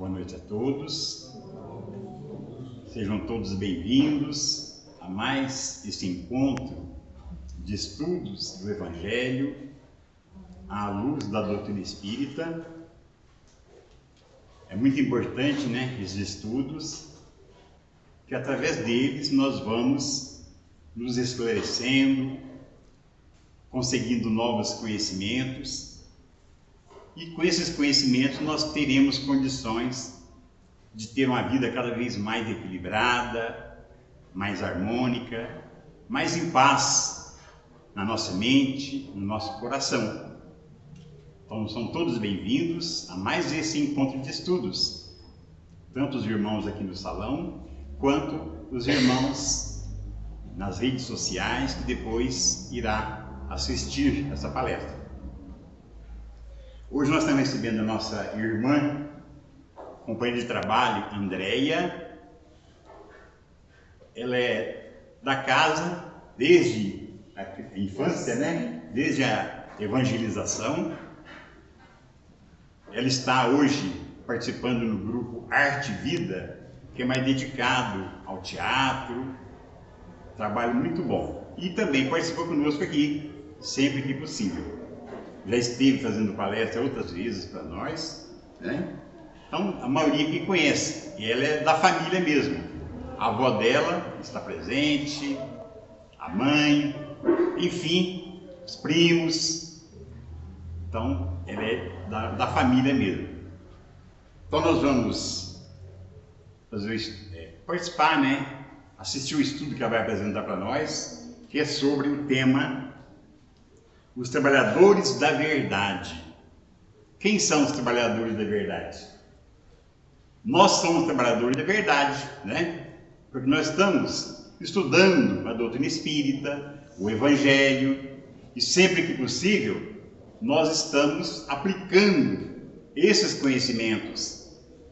Boa noite a todos. Sejam todos bem-vindos a mais esse encontro de estudos do Evangelho à luz da doutrina espírita. É muito importante, esses estudos, que através deles nós vamos nos esclarecendo, conseguindo novos conhecimentos, e com esses conhecimentos nós teremos condições de ter uma vida cada vez mais equilibrada, mais harmônica, mais em paz na nossa mente, no nosso coração. Então são todos bem-vindos a mais esse encontro de estudos, tanto os irmãos aqui no salão, quanto os irmãos nas redes sociais, que depois irá assistir essa palestra. Hoje nós estamos recebendo a nossa irmã, companheira de trabalho, Andréia. Ela é da casa desde a infância, desde a evangelização. Ela está hoje participando no grupo Arte Vida, que é mais dedicado ao teatro, trabalho muito bom. E também participou conosco aqui, sempre que possível. Já esteve fazendo palestra outras vezes para nós, Então, a maioria que conhece, e ela é da família mesmo. A avó dela está presente, a mãe, enfim, os primos. Então, ela é da família mesmo. Então, nós vamos participar, assistir o estudo que ela vai apresentar para nós, que é sobre o tema os trabalhadores da verdade. Quem são os trabalhadores da verdade? Nós somos trabalhadores da verdade, Porque nós estamos estudando a doutrina espírita, o Evangelho, e sempre que possível, nós estamos aplicando esses conhecimentos,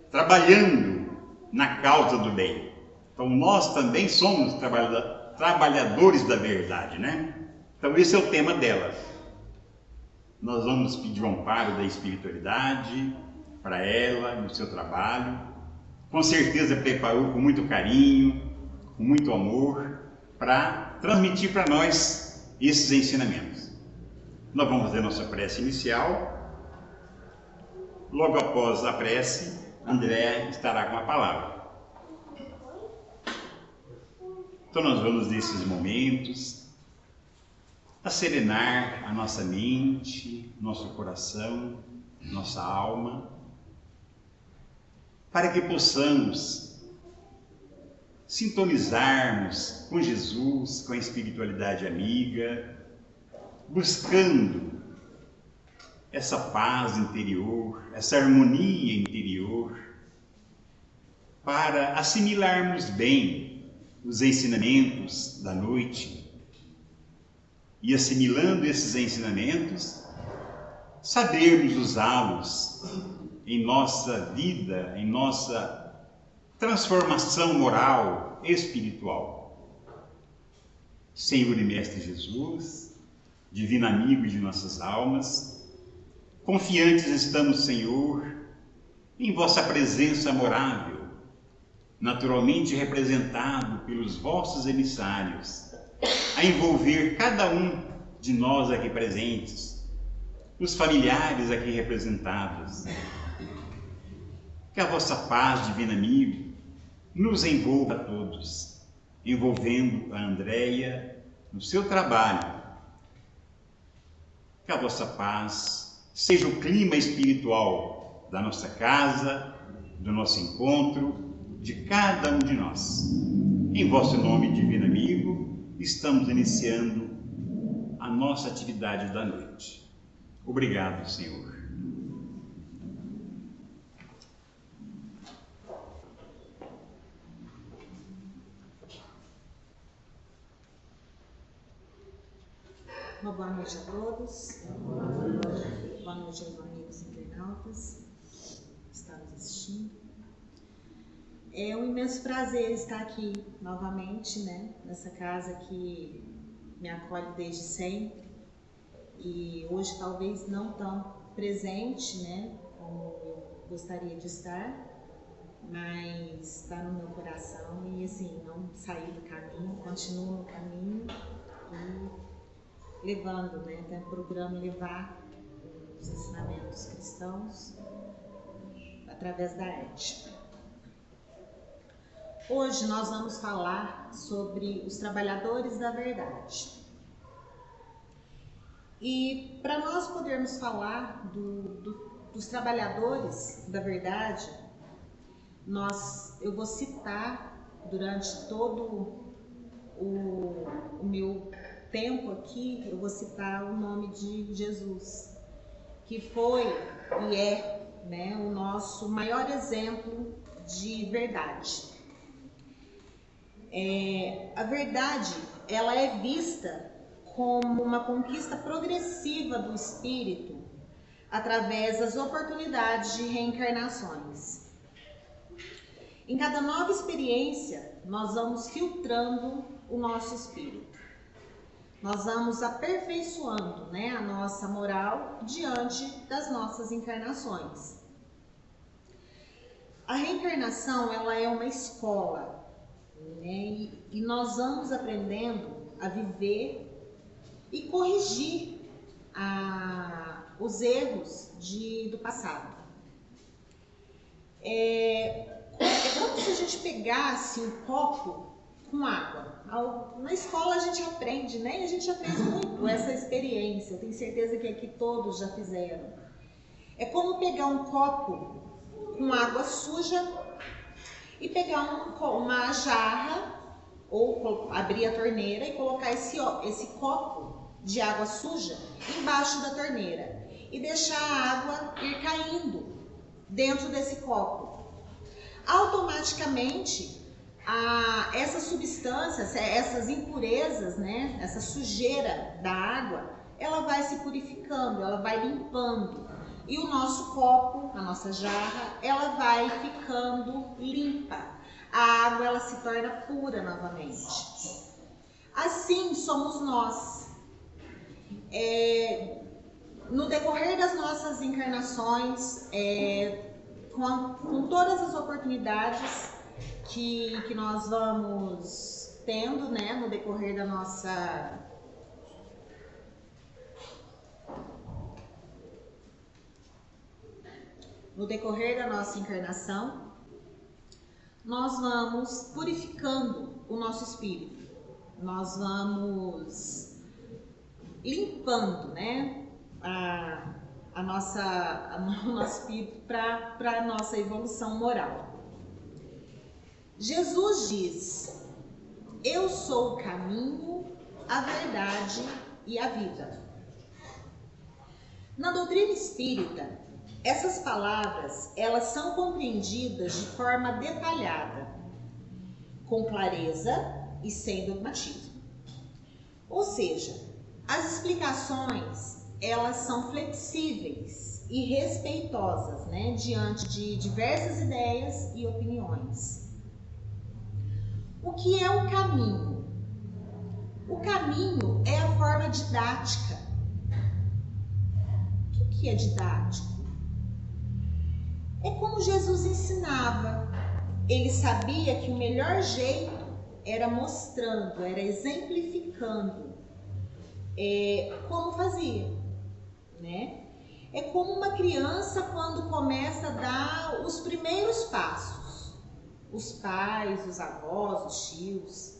trabalhando na causa do bem. Então nós também somos trabalhadores da verdade, Então esse é o tema dela. Nós vamos pedir o amparo da espiritualidade para ela, no seu trabalho. Com certeza preparou com muito carinho, com muito amor, para transmitir para nós esses ensinamentos. Nós vamos fazer nossa prece inicial. Logo após a prece, André estará com a palavra. Então nós vamos nesses momentos serenar a nossa mente, nosso coração, nossa alma, para que possamos sintonizarmos com Jesus, com a espiritualidade amiga, buscando essa paz interior, essa harmonia interior, para assimilarmos bem os ensinamentos da noite e, assimilando esses ensinamentos, sabermos usá-los em nossa vida, em nossa transformação moral, espiritual. Senhor e Mestre Jesus, divino amigo de nossas almas, confiantes estamos, Senhor, em vossa presença amorável, naturalmente representado pelos vossos emissários, a envolver cada um de nós aqui presentes, os familiares aqui representados. Que a vossa paz, divino amigo, nos envolva a todos, envolvendo a Andréia no seu trabalho. Que a vossa paz seja o clima espiritual da nossa casa, do nosso encontro, de cada um de nós. Em vosso nome, divino amigo, estamos iniciando a nossa atividade da noite. Obrigado, Senhor. Uma boa noite a todos. Boa noite aos amigos internautas que estão nos assistindo. É um imenso prazer estar aqui novamente, nessa casa que me acolhe desde sempre, e hoje talvez não tão presente, como eu gostaria de estar, mas está no meu coração e assim, não saí do caminho, continuo no caminho e levando, né? Então, procurando levar os ensinamentos cristãos através da ética. Hoje nós vamos falar sobre os trabalhadores da verdade. E para nós podermos falar dos trabalhadores da verdade, eu vou citar durante todo o meu tempo aqui, eu vou citar o nome de Jesus, que foi e é, né, o nosso maior exemplo de verdade. A verdade, ela é vista como uma conquista progressiva do espírito através das oportunidades de reencarnações. Em cada nova experiência, nós vamos filtrando o nosso espírito. Nós vamos aperfeiçoando, né, a nossa moral diante das nossas encarnações. A reencarnação, ela é uma escola, né, e nós vamos aprendendo a viver e corrigir os erros do passado. É como se a gente pegasse um copo com água. Na escola a gente aprende, né? A gente já fez muito essa experiência. Eu tenho certeza que aqui todos já fizeram. É como pegar um copo com água suja e pegar uma jarra ou abrir a torneira e colocar esse copo de água suja embaixo da torneira e deixar a água ir caindo dentro desse copo. Automaticamente, essas substâncias, essas impurezas, né, essa sujeira da água, ela vai se purificando, ela vai limpando. E o nosso copo, a nossa jarra, ela vai ficando limpa. A água, ela se torna pura novamente. Assim somos nós. No decorrer das nossas encarnações, com todas as oportunidades que nós vamos tendo, né, no decorrer da nossa encarnação, nós vamos purificando o nosso espírito, nós vamos limpando, né, o nosso espírito para a nossa evolução moral. Jesus diz: eu sou o caminho, a verdade e a vida. Na doutrina espírita, essas palavras, elas são compreendidas de forma detalhada, com clareza e sem dogmatismo. Ou seja, as explicações, elas são flexíveis e respeitosas, né, diante de diversas ideias e opiniões. O que é o caminho? O caminho é a forma didática. O que é didático? É como Jesus ensinava. Ele sabia que o melhor jeito era mostrando, era exemplificando como fazia, né? É como uma criança quando começa a dar os primeiros passos. Os pais, os avós, os tios,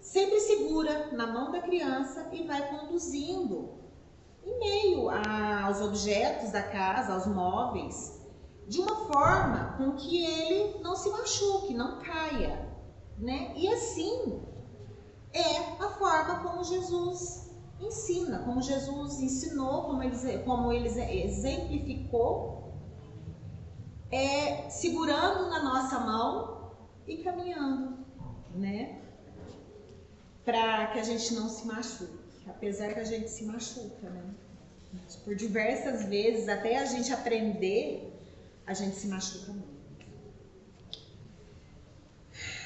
sempre segura na mão da criança e vai conduzindo em meio aos objetos da casa, aos móveis, de uma forma com que ele não se machuque, não caia, né? E assim é a forma como Jesus ensina, como Jesus ensinou, como ele exemplificou, segurando na nossa mão e caminhando, né? Para que a gente não se machuque, apesar que a gente se machuca, né? Por diversas vezes, até a gente aprender, a gente se machuca muito.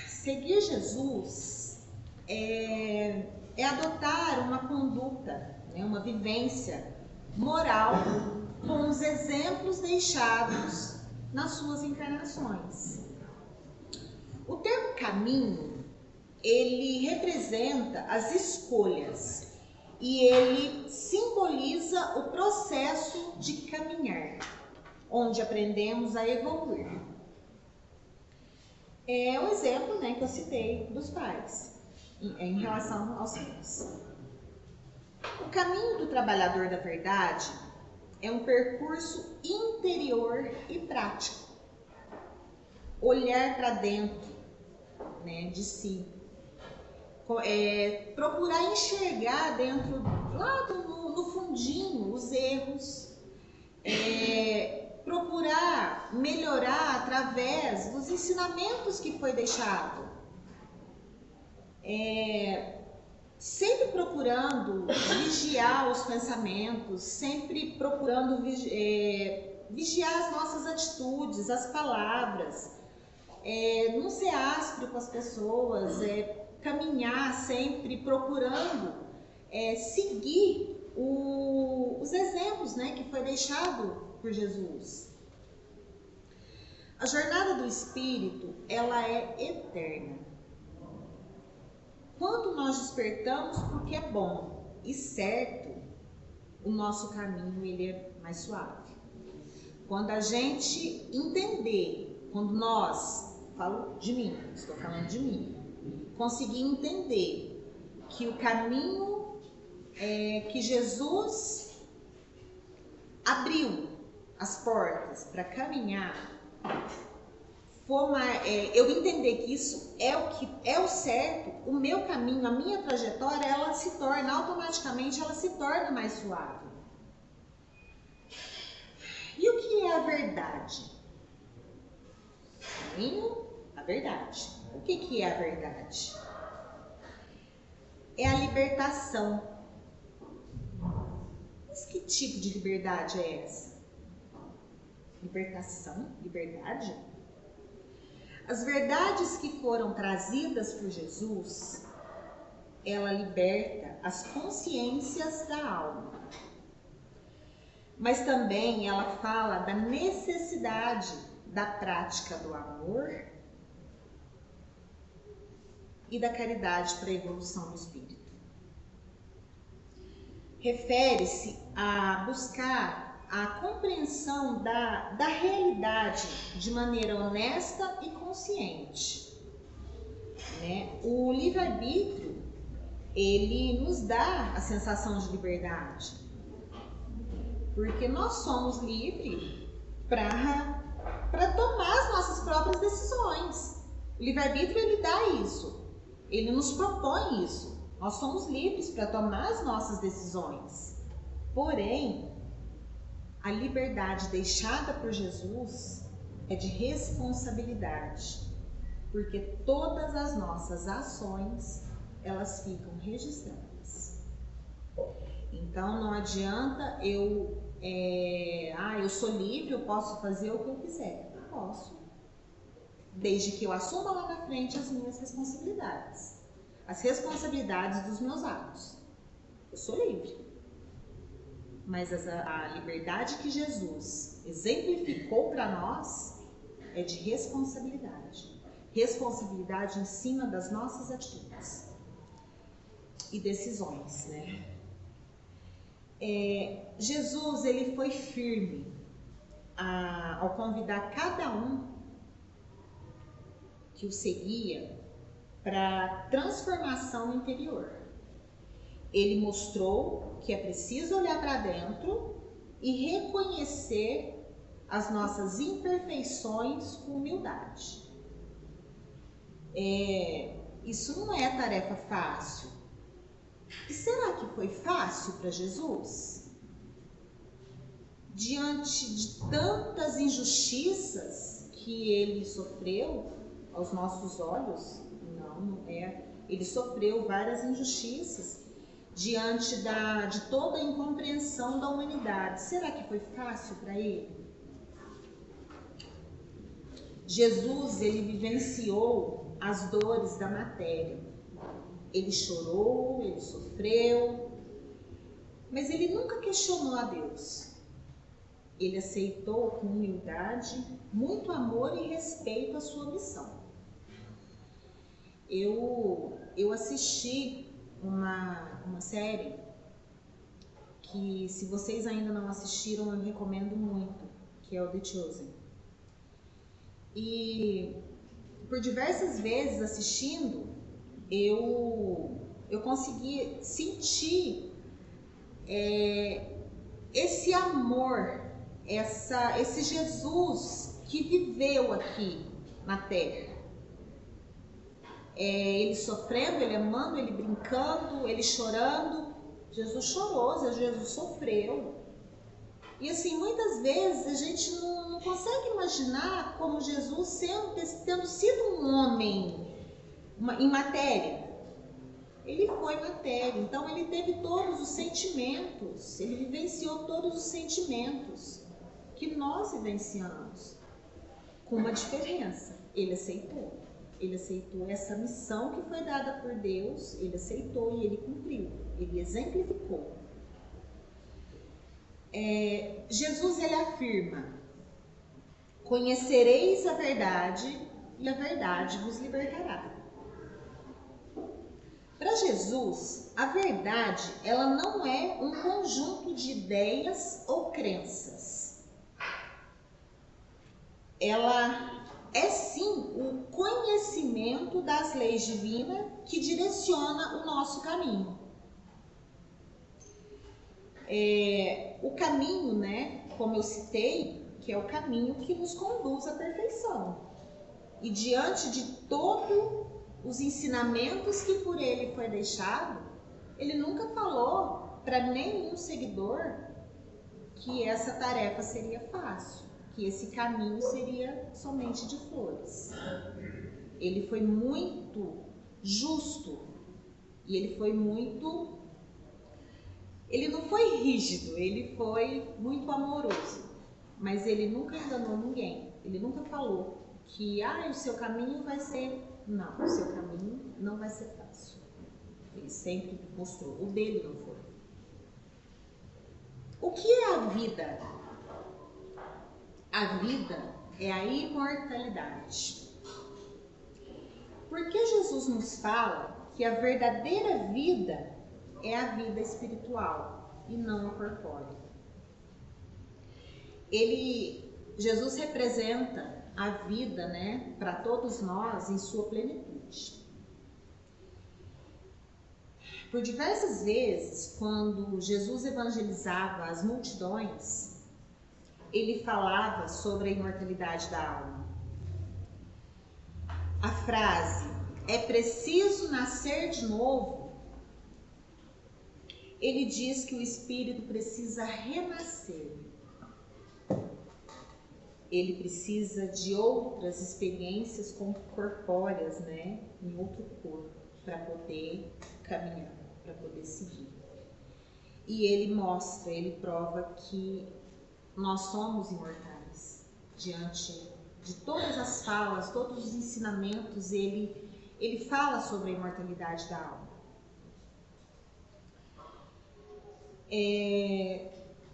Seguir Jesus é adotar uma conduta, né, uma vivência moral com os exemplos deixados nas suas encarnações. O termo caminho, ele representa as escolhas e ele simboliza o processo de caminhar, onde aprendemos a evoluir. É o exemplo, né, que eu citei dos pais em relação aos filhos. O caminho do trabalhador da verdade é um percurso interior e prático. Olhar para dentro, né, de si. Procurar enxergar dentro, lá no fundinho, os erros. Procurar melhorar através dos ensinamentos que foi deixado. Sempre procurando vigiar os pensamentos, sempre procurando vigiar as nossas atitudes, as palavras, não ser áspero com as pessoas, caminhar sempre procurando seguir os exemplos, né, que foi deixado por Jesus. A jornada do Espírito, ela é eterna. Quando nós despertamos porque é bom e certo, o nosso caminho ele é mais suave. Quando a gente entender, quando nós, falo de mim, estou falando de mim, conseguir entender que o caminho que Jesus abriu as portas para caminhar, eu entender que isso é o certo, o meu caminho, a minha trajetória, ela se torna automaticamente, ela se torna mais suave. E o que é a verdade? A verdade. O que é a verdade? É a libertação. Mas que tipo de liberdade é essa? Libertação? Liberdade? As verdades que foram trazidas por Jesus, ela liberta as consciências da alma. Mas também ela fala da necessidade da prática do amor e da caridade para a evolução do espírito. Refere-se a buscar a compreensão da realidade de maneira honesta e consciente. Né? O livre-arbítrio, ele nos dá a sensação de liberdade, porque nós somos livres para tomar as nossas próprias decisões. O livre-arbítrio, ele dá isso, ele nos propõe isso. Nós somos livres para tomar as nossas decisões. Porém, a liberdade deixada por Jesus é de responsabilidade, porque todas as nossas ações, elas ficam registradas. Então não adianta eu sou livre, eu posso fazer o que eu quiser. Eu posso, desde que eu assuma lá na frente as minhas responsabilidades, as responsabilidades dos meus atos. Eu sou livre. Mas a liberdade que Jesus exemplificou para nós é de responsabilidade. Responsabilidade em cima das nossas atitudes e decisões, né? Jesus, ele foi firme ao convidar cada um que o seguia para transformação interior. Ele mostrou que é preciso olhar para dentro e reconhecer as nossas imperfeições com humildade. Isso não é tarefa fácil. E será que foi fácil para Jesus? Diante de tantas injustiças que ele sofreu aos nossos olhos? Não é. Ele sofreu várias injustiças diante de toda a incompreensão da humanidade. Será que foi fácil para ele? Jesus, ele vivenciou as dores da matéria. Ele chorou, ele sofreu, mas ele nunca questionou a Deus. Ele aceitou com humildade, muito amor e respeito à sua missão. Eu assisti uma série que, se vocês ainda não assistiram, eu recomendo muito, que é o The Chosen. E por diversas vezes assistindo, eu consegui sentir esse amor, esse Jesus que viveu aqui na Terra. Ele sofrendo, ele amando, ele brincando, ele chorando. Jesus chorou, Jesus sofreu. E assim, muitas vezes a gente não consegue imaginar como Jesus tendo sido um homem em matéria. Ele foi matéria, então ele teve todos os sentimentos, ele vivenciou todos os sentimentos que nós vivenciamos, com uma diferença: ele aceitou essa missão que foi dada por Deus, ele aceitou e ele cumpriu, ele exemplificou. Jesus, ele afirma: conhecereis a verdade e a verdade vos libertará. Para Jesus, a verdade, ela não é um conjunto de ideias ou crenças. Ela é sim o conhecimento das leis divinas que direciona o nosso caminho. O caminho, né, como eu citei, que é o caminho que nos conduz à perfeição. E diante de todos os ensinamentos que por ele foi deixado, ele nunca falou para nenhum seguidor que essa tarefa seria fácil, que esse caminho seria somente de flores. Ele foi muito justo e ele não foi rígido, ele foi muito amoroso, mas ele nunca enganou ninguém. Ele nunca falou que o seu caminho vai ser... Não, o seu caminho não vai ser fácil. Ele sempre mostrou, o dele não foi. O que é a vida? A vida é a imortalidade. Porque Jesus nos fala que a verdadeira vida é a vida espiritual e não a corpórea. Jesus representa a vida, né, para todos nós em sua plenitude. Por diversas vezes, quando Jesus evangelizava as multidões, ele falava sobre a imortalidade da alma. A frase, é preciso nascer de novo, ele diz que o espírito precisa renascer. Ele precisa de outras experiências corpóreas, né, em outro corpo, para poder caminhar, para poder seguir. E ele mostra, ele prova que nós somos imortais. Diante de todas as falas, todos os ensinamentos, ele fala sobre a imortalidade da alma.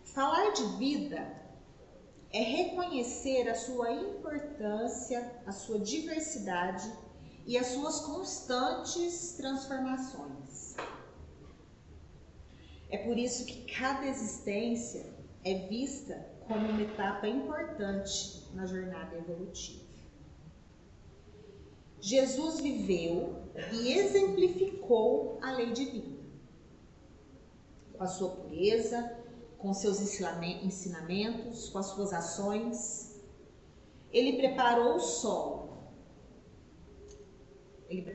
Falar de vida é reconhecer a sua importância, a sua diversidade e as suas constantes transformações. É por isso que cada existência é vista como uma etapa importante na jornada evolutiva. Jesus viveu e exemplificou a lei divina, com a sua pureza, com seus ensinamentos, com as suas ações. Ele preparou o solo. Ele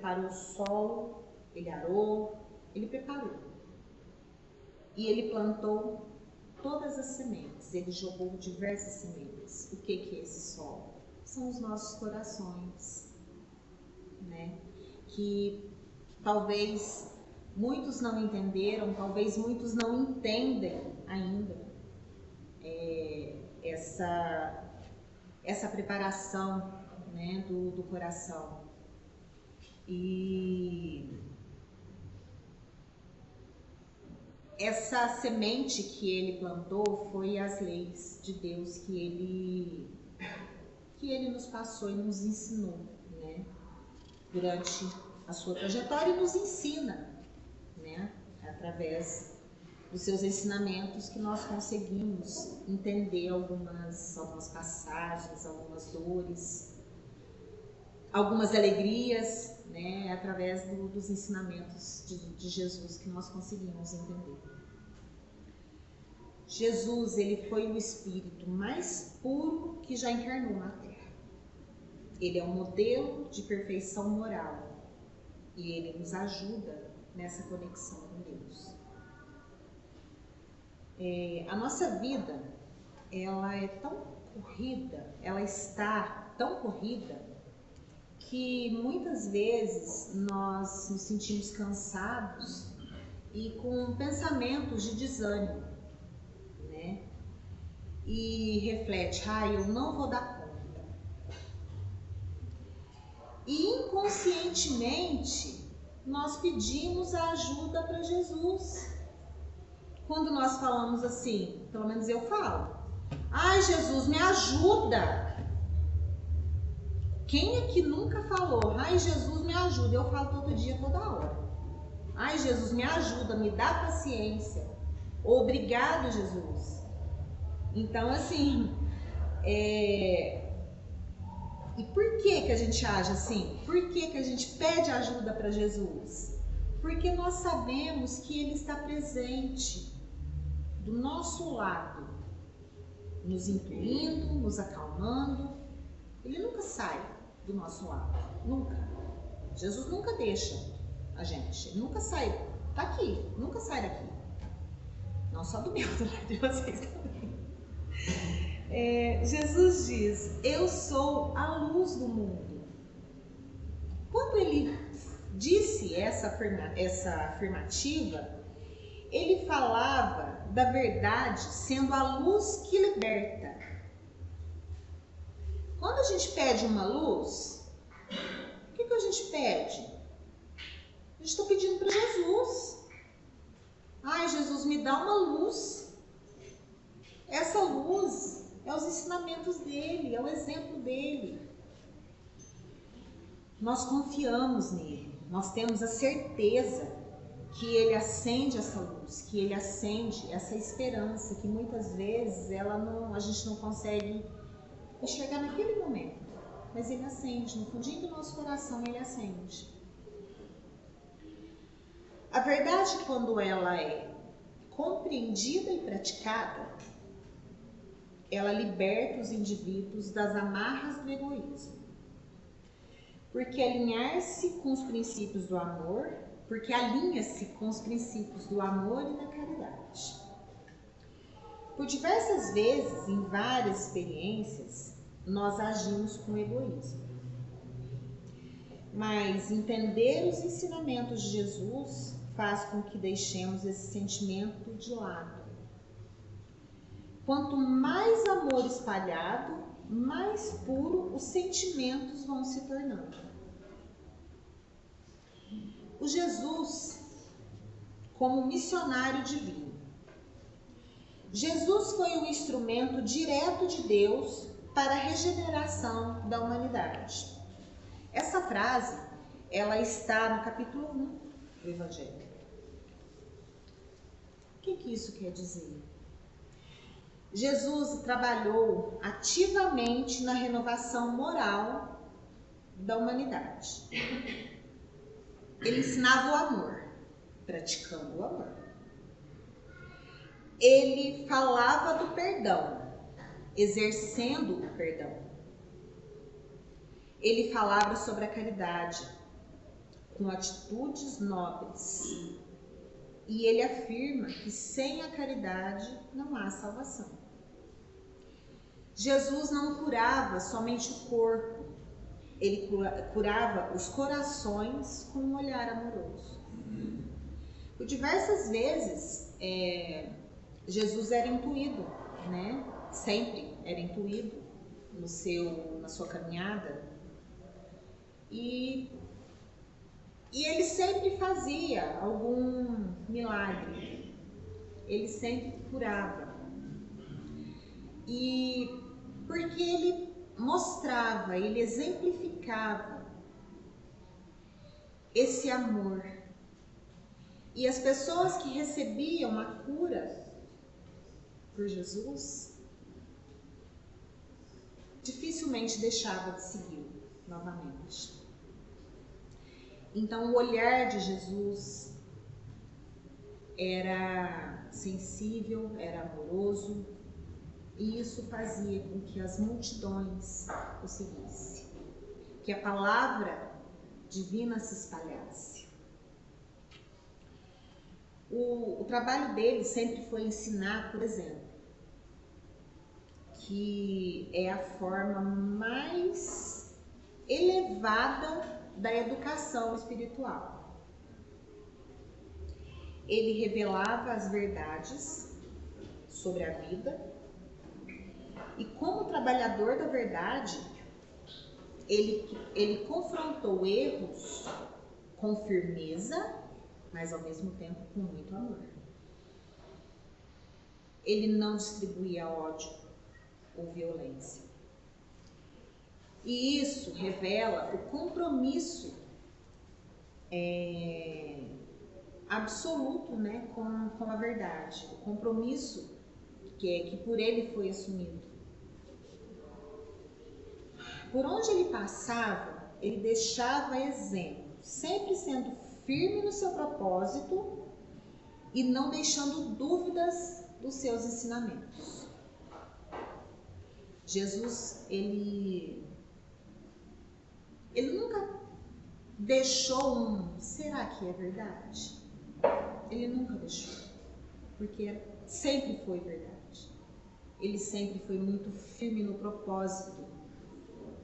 arou, ele preparou. E ele plantou todas as sementes, ele jogou diversas sementes. O que é esse solo? São os nossos corações, né? Que talvez muitos não entenderam, talvez muitos não entendem ainda essa preparação, né, do coração. E essa semente que ele plantou foi as leis de Deus que ele nos passou e nos ensinou, né? Durante a sua trajetória, e nos ensina, né? Através dos seus ensinamentos que nós conseguimos entender algumas passagens, algumas dores, algumas alegrias, né? Através dos ensinamentos de Jesus que nós conseguimos entender. Jesus, ele foi o espírito mais puro que já encarnou na Terra. Ele é um modelo de perfeição moral e ele nos ajuda nessa conexão com Deus. A nossa vida, ela é tão corrida, ela está tão corrida, que muitas vezes nós nos sentimos cansados e com pensamentos de desânimo, né? E reflete, eu não vou dar conta. E inconscientemente nós pedimos a ajuda para Jesus. Quando nós falamos assim, pelo menos eu falo, Jesus, me ajuda. Quem é que nunca falou, Jesus, me ajuda? Eu falo todo dia, toda hora. Jesus, me ajuda, me dá paciência. Obrigado, Jesus. Então, assim, e por que a gente age assim? Por que a gente pede ajuda para Jesus? Porque nós sabemos que Ele está presente do nosso lado, nos intuindo, nos acalmando. Ele nunca sai do nosso lado, nunca. Jesus nunca deixa a gente, ele nunca sai, tá aqui, nunca sai daqui. Não só do meu, do lado de vocês também. Jesus diz, eu sou a luz do mundo. Quando ele disse essa afirmativa, ele falava da verdade sendo a luz que liberta. Quando a gente pede uma luz, o que a gente pede? A gente está pedindo para Jesus. Jesus, me dá uma luz. Essa luz é os ensinamentos dele, é o exemplo dele. Nós confiamos nele, nós temos a certeza que ele acende essa luz, que ele acende essa esperança que muitas vezes a gente não consegue enxergar naquele momento, mas ele acende, no fundinho do nosso coração ele acende. A verdade, quando ela é compreendida e praticada, ela liberta os indivíduos das amarras do egoísmo. Porque alinha-se com os princípios do amor e da caridade. Por diversas vezes, em várias experiências, nós agimos com egoísmo. Mas entender os ensinamentos de Jesus faz com que deixemos esse sentimento de lado. Quanto mais amor espalhado, mais puro os sentimentos vão se tornando. O Jesus, como missionário divino. Jesus foi o instrumento direto de Deus para a regeneração da humanidade. Essa frase, ela está no capítulo 1 do Evangelho. O que isso quer dizer? Jesus trabalhou ativamente na renovação moral da humanidade. Ele ensinava o amor, praticando o amor. Ele falava do perdão, exercendo o perdão. Ele falava sobre a caridade, com atitudes nobres. E ele afirma que sem a caridade não há salvação. Jesus não curava somente o corpo, ele curava os corações com um olhar amoroso. Por diversas vezes, Jesus era intuído, né? Sempre era intuído na sua caminhada. E ele sempre fazia algum milagre. ele sempre curava. E porque ele mostrava, ele exemplificava esse amor. E as pessoas que recebiam a cura por Jesus dificilmente deixavam de segui-lo novamente. Então o olhar de Jesus era sensível, era amoroso, e isso fazia com que as multidões o seguissem, que a palavra divina se espalhasse. O trabalho dele sempre foi ensinar, por exemplo, que é a forma mais elevada da educação espiritual. Ele revelava as verdades sobre a vida e, como trabalhador da verdade, ele confrontou erros com firmeza, mas ao mesmo tempo com muito amor. Ele não distribuía ódio ou violência. E isso revela o compromisso absoluto, né, com a verdade, o compromisso que por ele foi assumido. Por onde ele passava, ele deixava exemplo, sempre sendo firme no seu propósito e não deixando dúvidas dos seus ensinamentos. Jesus, ele nunca deixou será que é verdade? Ele nunca deixou, porque sempre foi verdade. Ele sempre foi muito firme no propósito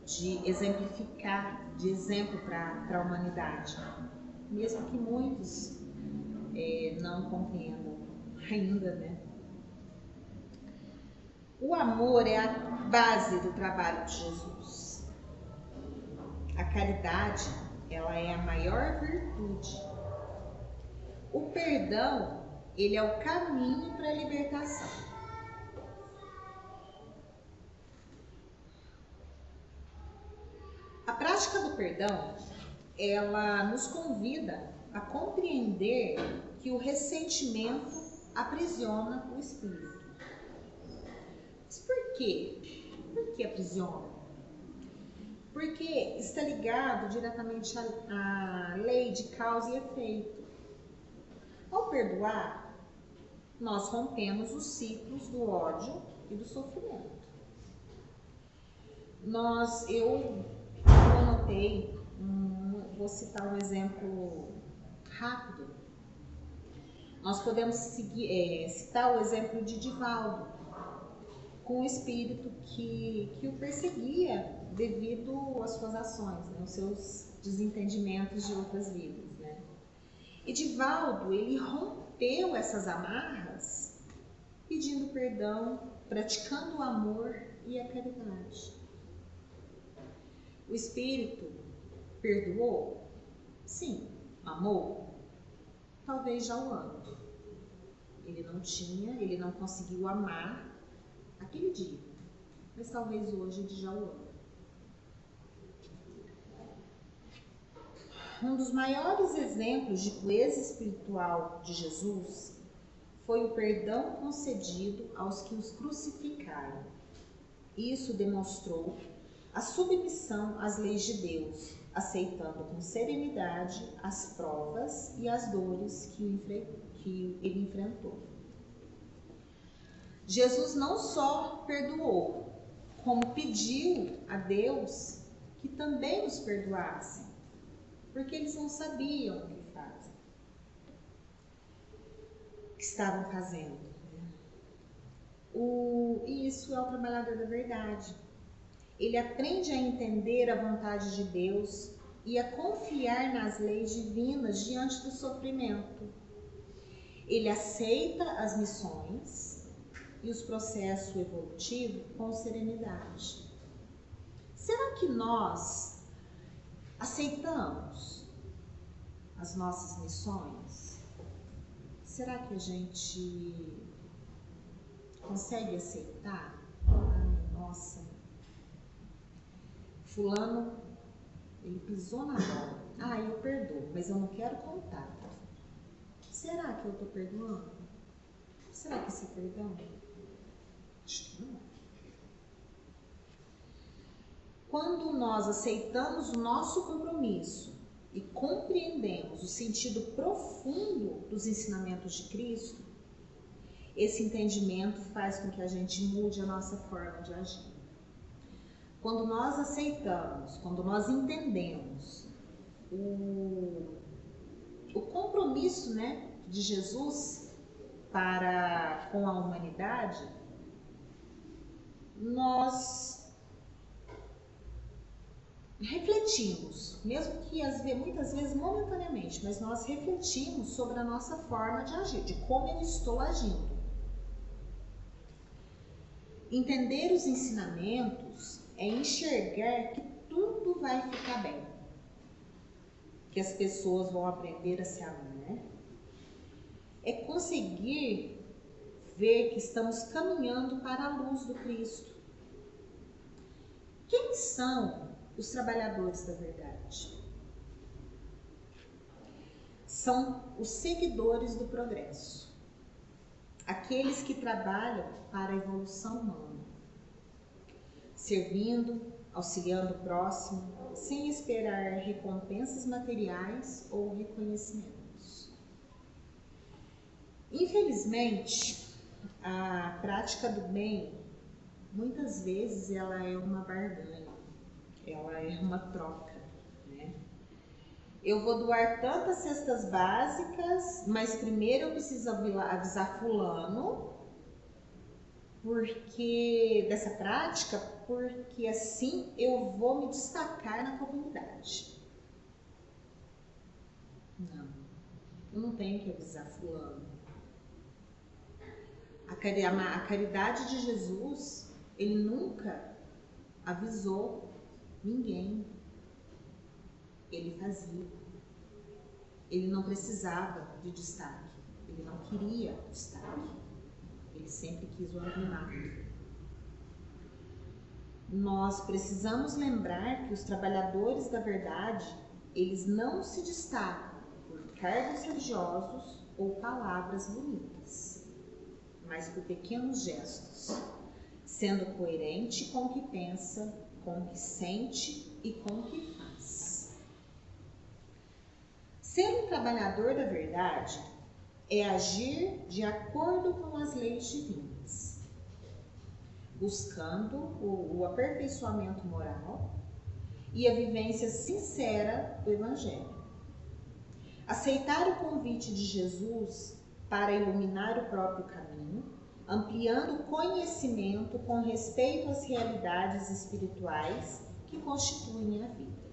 de exemplificar, de exemplo para a humanidade, mesmo que muitos não compreendam ainda, né? O amor é a base do trabalho de Jesus. A caridade, ela é a maior virtude. O perdão, ele é o caminho para a libertação. A prática do perdão, ela nos convida a compreender que o ressentimento aprisiona o espírito. Mas por quê? Por que aprisiona? Porque está ligado diretamente à lei de causa e efeito. Ao perdoar, nós rompemos os ciclos do ódio e do sofrimento. Eu anotei, vou citar um exemplo rápido. Nós podemos citar o exemplo de Divaldo, com o espírito que o perseguia devido às suas ações, né, os seus desentendimentos de outras vidas, né? E Divaldo, ele rompeu essas amarras pedindo perdão, praticando o amor e a caridade. O espírito perdoou? Sim. Amou? Talvez já o ame. Ele não conseguiu amar aquele dia, mas talvez hoje ele já o ama. Um dos maiores exemplos de pureza espiritual de Jesus foi o perdão concedido aos que os crucificaram. Isso demonstrou a submissão às leis de Deus, aceitando com serenidade as provas e as dores que ele enfrentou. Jesus não só perdoou, como pediu a Deus que também os perdoasse, porque eles não sabiam o que estavam fazendo. E isso é o trabalhador da verdade. Ele aprende a entender a vontade de Deus e a confiar nas leis divinas diante do sofrimento. Ele aceita as missões e os processos evolutivos com serenidade. Será que nós aceitamos as nossas missões? será que a gente consegue aceitar? Ai, nossa, fulano, ele pisou na bola. Ah, eu perdoo, mas eu não quero contar. Será que eu estou perdoando? Será que esse perdão? Acho que não. Quando nós aceitamos o nosso compromisso e compreendemos o sentido profundo dos ensinamentos de Cristo, esse entendimento faz com que a gente mude a nossa forma de agir. Quando nós aceitamos, quando nós entendemos o compromisso, né, de Jesus para com a humanidade, nós refletimos, mesmo que muitas vezes momentaneamente, mas nós refletimos sobre a nossa forma de agir, de como eu estou agindo. Entender os ensinamentos é enxergar que tudo vai ficar bem, que as pessoas vão aprender a se amar, é conseguir ver que estamos caminhando para a luz do Cristo. Quem são os trabalhadores da verdade? São os seguidores do progresso, aqueles que trabalham para a evolução humana, servindo, auxiliando o próximo, sem esperar recompensas materiais ou reconhecimentos. Infelizmente, a prática do bem, muitas vezes, ela é uma barganha, ela é uma troca, né? Eu vou doar tantas cestas básicas, mas primeiro eu preciso avisar fulano dessa prática, porque assim eu vou me destacar na comunidade. Não, eu não tenho que avisar fulano. A caridade de Jesus, ele nunca avisou ninguém. Ele fazia. Ele não precisava de destaque. Ele não queria destaque. Ele sempre quis o anonimato. Nós precisamos lembrar que os trabalhadores da verdade, eles não se destacam por cargos religiosos ou palavras bonitas, mas por pequenos gestos, sendo coerente com o que pensa, com o que sente e com o que faz. Ser um trabalhador da verdade é agir de acordo com as leis divinas, buscando o aperfeiçoamento moral e a vivência sincera do Evangelho. Aceitar o convite de Jesus para iluminar o próprio caminho, ampliando o conhecimento com respeito às realidades espirituais que constituem a vida.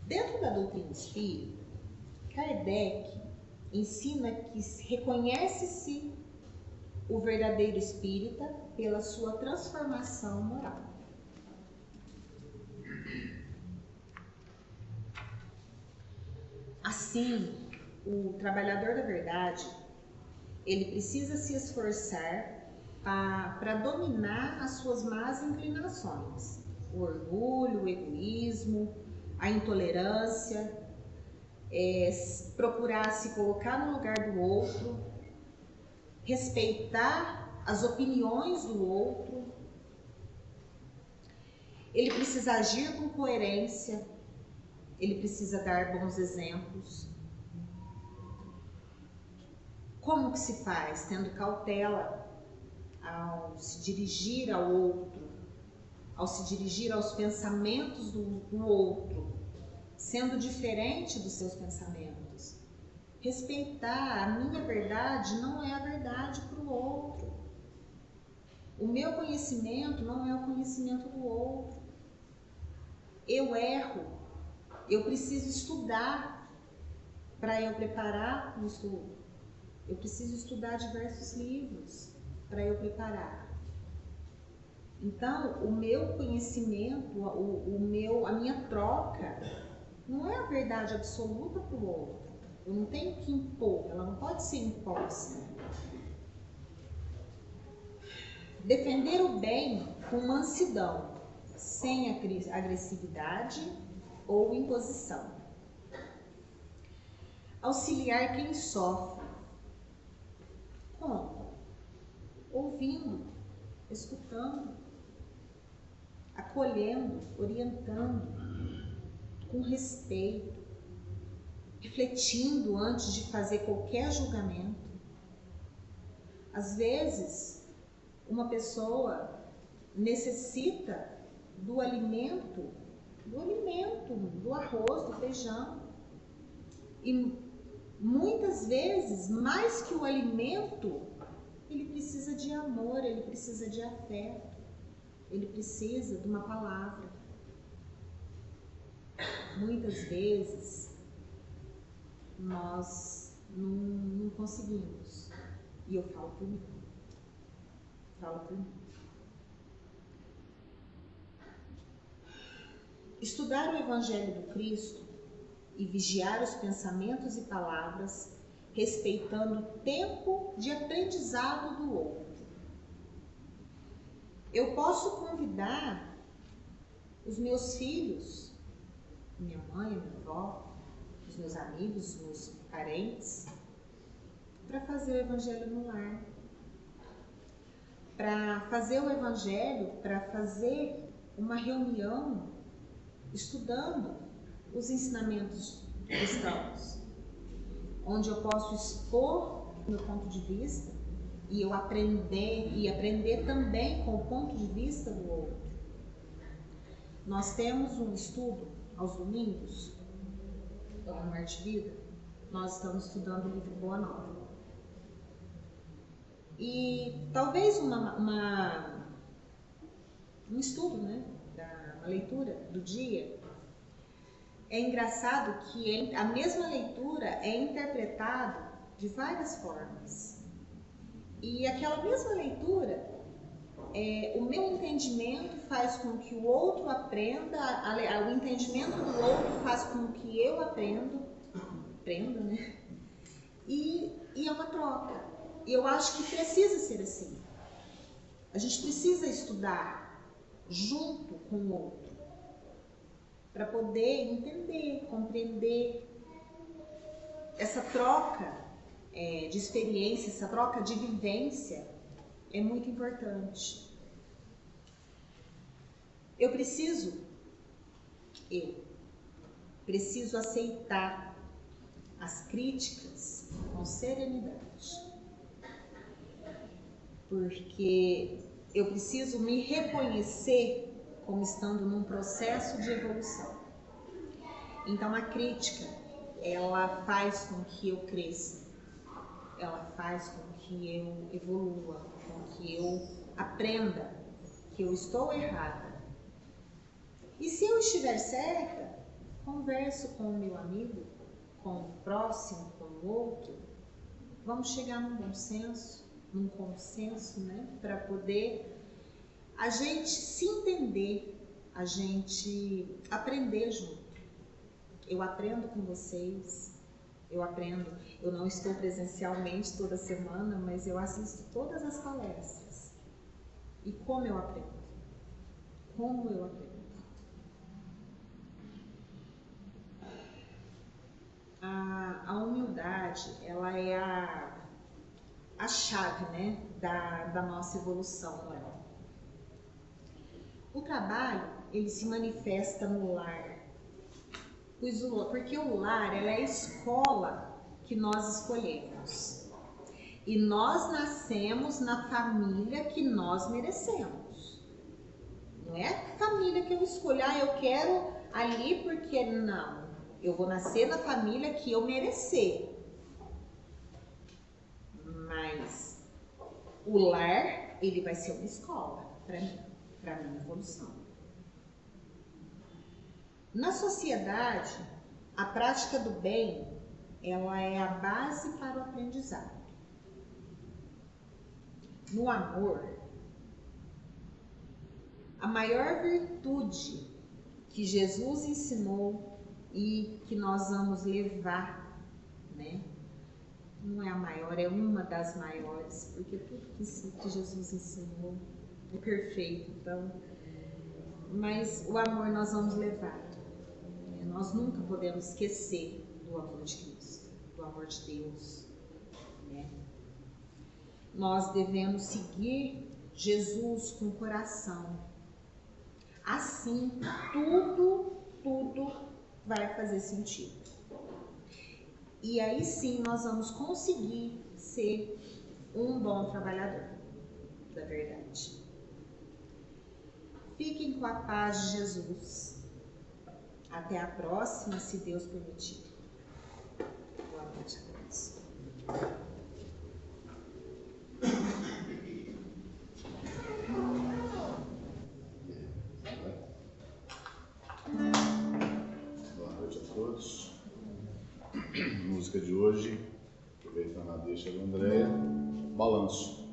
Dentro da doutrina espírita, Kardec ensina que reconhece-se o verdadeiro espírita pela sua transformação moral. Assim, o trabalhador da verdade, ele precisa se esforçar para dominar as suas más inclinações, o orgulho, o egoísmo, a intolerância, procurar se colocar no lugar do outro, respeitar as opiniões do outro. Ele precisa agir com coerência, ele precisa dar bons exemplos. Como que se faz? Tendo cautela ao se dirigir ao outro, ao se dirigir aos pensamentos do outro, sendo diferente dos seus pensamentos. Respeitar a minha verdade não é a verdade para o outro. O meu conhecimento não é o conhecimento do outro. Eu erro, eu preciso estudar para eu preparar o estudo. Eu preciso estudar diversos livros para eu preparar. Então, o meu conhecimento, a minha troca, não é a verdade absoluta para o outro. Eu não tenho que impor, ela não pode ser imposta. Defender o bem com mansidão, sem agressividade ou imposição. Auxiliar quem sofre. Como? Ouvindo, escutando, acolhendo, orientando, com respeito, refletindo antes de fazer qualquer julgamento. Às vezes, uma pessoa necessita do alimento, do arroz, do feijão. E muitas vezes, mais que o alimento, ele precisa de amor, ele precisa de afeto, ele precisa de uma palavra. Muitas vezes, nós não conseguimos. E eu falo por mim. Estudar o Evangelho do Cristo e vigiar os pensamentos e palavras, respeitando o tempo de aprendizado do outro. Eu posso convidar os meus filhos, minha mãe, minha avó, os meus amigos, os meus parentes, para fazer o Evangelho no lar. Para fazer o Evangelho, para fazer uma reunião estudando os ensinamentos cristãos, onde eu posso expor o meu ponto de vista e eu aprender também com o ponto de vista do outro. Nós temos um estudo aos domingos, lá no Arte Vida, nós estamos estudando o livro Boa Nova. E talvez um estudo, né, uma leitura do dia. É engraçado que a mesma leitura é interpretada de várias formas. E aquela mesma leitura, o meu entendimento faz com que o outro aprenda, o entendimento do outro faz com que eu aprenda, né? E é uma troca. E eu acho que precisa ser assim. A gente precisa estudar junto com o outro, para poder entender, compreender. Essa troca de experiência, essa troca de vivência é muito importante. Eu preciso aceitar as críticas com serenidade, porque eu preciso me reconhecer como estando num processo de evolução. Então a crítica, ela faz com que eu cresça, ela faz com que eu evolua, com que eu aprenda que eu estou errada. E se eu estiver certa, converso com o meu amigo, com o próximo, com o outro, vamos chegar num bom senso, num consenso, né? Para poder a gente se entender, a gente aprender junto. Eu aprendo com vocês, eu não estou presencialmente toda semana, mas eu assisto todas as palestras. E como eu aprendo? A humildade, ela é a chave, né, da nossa evolução moral. O trabalho, ele se manifesta no lar, porque o lar, ela é a escola que nós escolhemos. E nós nascemos na família que nós merecemos. Não é a família que eu escolho, eu quero ali porque não. Eu vou nascer na família que eu merecer. Mas o lar, ele vai ser uma escola para mim, para a minha evolução. Na sociedade, a prática do bem, ela é a base para o aprendizado. No amor, a maior virtude que Jesus ensinou e que nós vamos levar né? Não é a maior, é uma das maiores, porque tudo que Jesus ensinou é perfeito, então. Mas o amor nós vamos levar. Nós nunca podemos esquecer do amor de Cristo, do amor de Deus, né? Nós devemos seguir Jesus com o coração. Assim, tudo vai fazer sentido. E aí sim nós vamos conseguir ser um bom trabalhador da verdade. Fiquem com a paz de Jesus. Até a próxima, se Deus permitir. Boa noite a todos. Boa noite a todos. Música de hoje, aproveitando a deixa da Andréia, Balanço.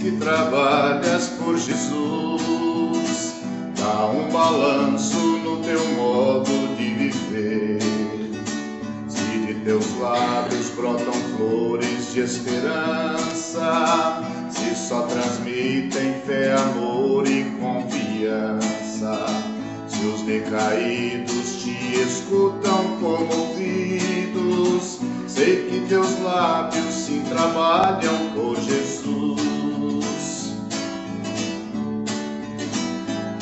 Que trabalhas por Jesus, dá um balanço no teu modo de viver. Se de teus lábios brotam flores de esperança, se só transmitem fé, amor e confiança, se os decaídos te escutam comovidos, sei que teus lábios sim trabalham por Jesus.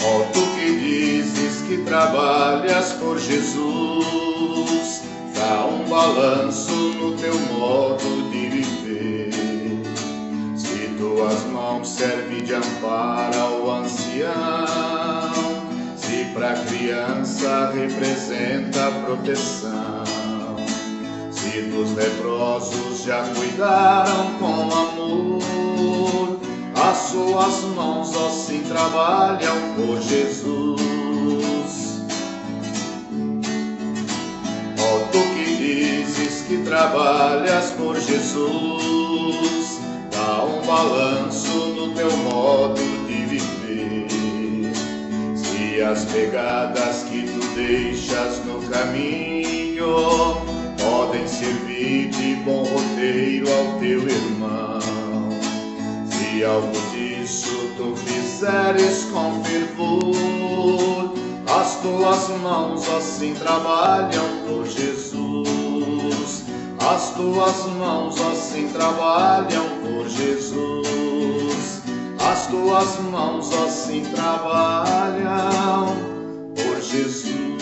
Ó, tu que dizes que trabalhas por Jesus, dá um balanço no teu modo de viver. Se tuas mãos servem de amparo ao ancião, se pra criança representa proteção, se dos leprosos já cuidaram com amor, as suas mãos assim trabalham por Jesus. Ó, tu que dizes que trabalhas por Jesus, dá um balanço no teu modo de viver. Se as pegadas que tu deixas no caminho podem servir de bom roteiro ao teu irmão, se algo disso tu fizeres com fervor, as tuas mãos assim trabalham por Jesus. As tuas mãos assim trabalham por Jesus. As tuas mãos assim trabalham por Jesus.